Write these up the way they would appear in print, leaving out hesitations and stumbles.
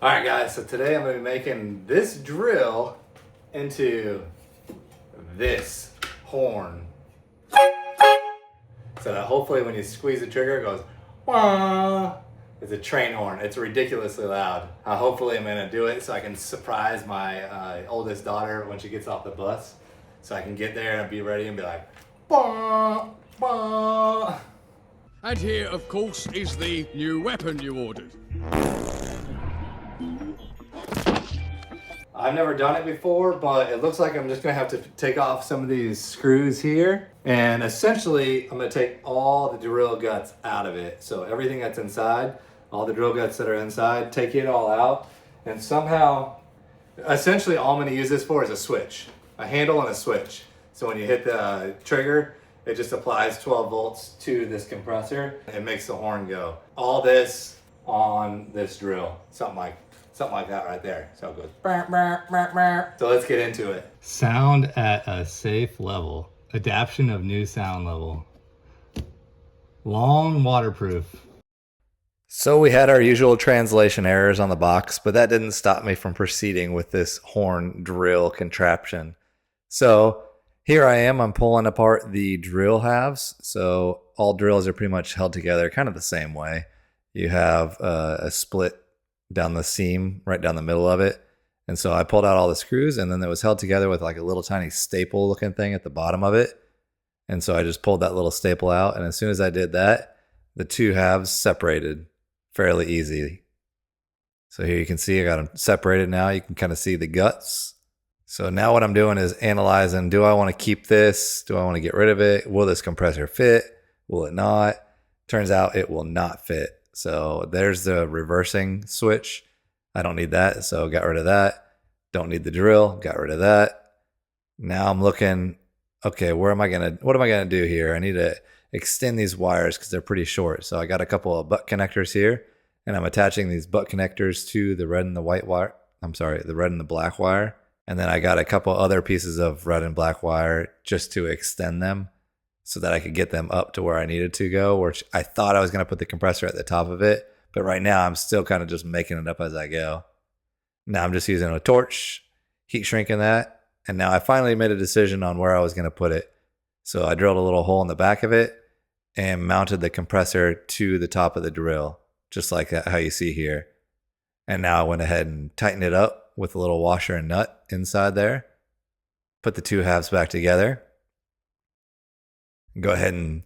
All right, guys, so today I'm going to be making this drill into this horn. So that hopefully when you squeeze the trigger, it goes, wah. It's a train horn. It's ridiculously loud. Hopefully I'm going to do it so I can surprise my oldest daughter when she gets off the bus. So I can get there and be ready and be like, wah, wah. And here, of course, is the new weapon you ordered. I've never done it before, but it looks like I'm just gonna have to take off some of these screws here. And essentially, I'm gonna take all the drill guts out of it. So everything that's inside, all the drill guts that are inside, take it all out. And somehow, essentially all I'm gonna use this for is a switch, a handle and a switch. So when you hit the trigger, it just applies 12 volts to this compressor. It makes the horn go. All this on this drill, something like that right there. So it goes. Burr, burr, burr, burr. So let's get into it. Sound at a safe level. Adaption of new sound level. Long waterproof. So we had our usual translation errors on the box, but that didn't stop me from proceeding with this horn drill contraption. So here I am, I'm pulling apart the drill halves. So all drills are pretty much held together kind of the same way. You have a split down the seam, right down the middle of it. And so I pulled out all the screws, and then it was held together with like a little tiny staple looking thing at the bottom of it. And so I just pulled that little staple out. And as soon as I did that, the two halves separated fairly easy. So here you can see I got them separated now. You can kind of see the guts. So now what I'm doing is analyzing, do I want to keep this? Do I want to get rid of it? Will this compressor fit? Will it not? Turns out it will not fit. So there's the reversing switch. I don't need that, so got rid of that. Don't need the drill, got rid of that. Now I'm looking, okay, what am I gonna do here? I need to extend these wires because they're pretty short. So I got a couple of butt connectors here, and I'm attaching these butt connectors to the red and the white wire. The red and the black wire. And then I got a couple other pieces of red and black wire just to extend them, so that I could get them up to where I needed to go, which I thought I was going to put the compressor at the top of it. But right now I'm still kind of just making it up as I go. Now I'm just using a torch, heat shrinking that. And now I finally made a decision on where I was going to put it. So I drilled a little hole in the back of it and mounted the compressor to the top of the drill, just like how you see here. And now I went ahead and tightened it up with a little washer and nut inside there. Put the two halves back together. Go ahead and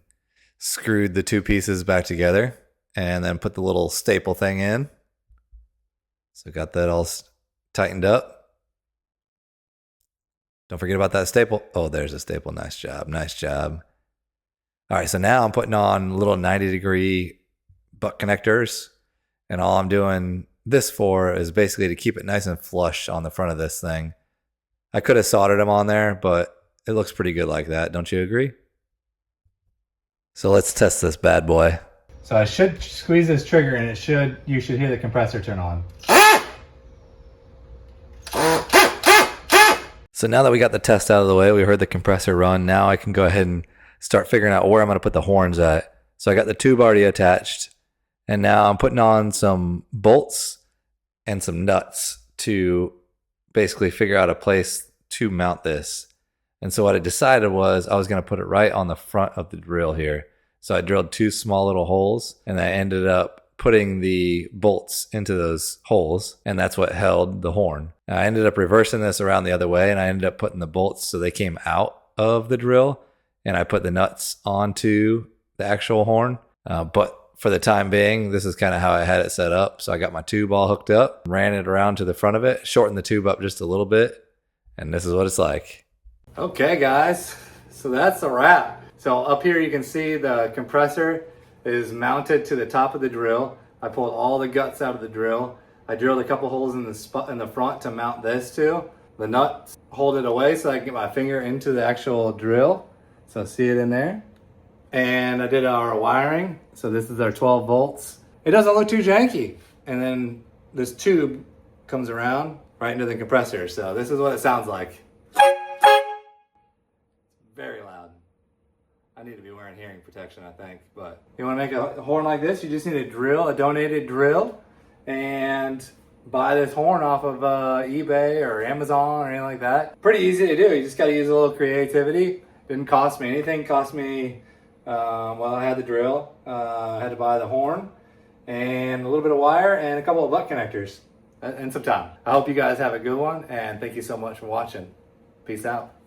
screwed the two pieces back together and then put the little staple thing in. So got that all tightened up. Don't forget about that staple. Oh, there's a staple. Nice job. Nice job. All right, so now I'm putting on little 90-degree butt connectors. And all I'm doing this for is basically to keep it nice and flush on the front of this thing. I could have soldered them on there, but it looks pretty good like that. Don't you agree? So let's test this bad boy. So I should squeeze this trigger and you should hear the compressor turn on. So now that we got the test out of the way, we heard the compressor run. Now I can go ahead and start figuring out where I'm going to put the horns at. So I got the tube already attached, and now I'm putting on some bolts and some nuts to basically figure out a place to mount this. And so what I decided was I was going to put it right on the front of the drill here. So I drilled two small little holes, and I ended up putting the bolts into those holes, and that's what held the horn. Now I ended up reversing this around the other way, and I ended up putting the bolts so they came out of the drill, and I put the nuts onto the actual horn. But for the time being, this is kind of how I had it set up. So I got my tube all hooked up, ran it around to the front of it, shortened the tube up just a little bit, and this is what it's like. Okay guys, so that's a wrap. So up here you can see the compressor is mounted to the top of the drill. I pulled all the guts out of the drill. I drilled a couple holes in the front to mount this to. The nuts hold it away so I can get my finger into the actual drill. So see it in there. And I did our wiring. So this is our 12 volts. It doesn't look too janky. And then this tube comes around right into the compressor. So this is what it sounds like. Very loud. I need to be wearing hearing protection, I think. But you want to make a horn like this, you just need a drill, a donated drill, and buy this horn off of eBay or Amazon or anything like that. Pretty easy to do. You just got to use a little creativity. Didn't cost me anything. Cost me, well, I had the drill. I had to buy the horn and a little bit of wire and a couple of butt connectors and some time. I hope you guys have a good one, and thank you so much for watching. Peace out.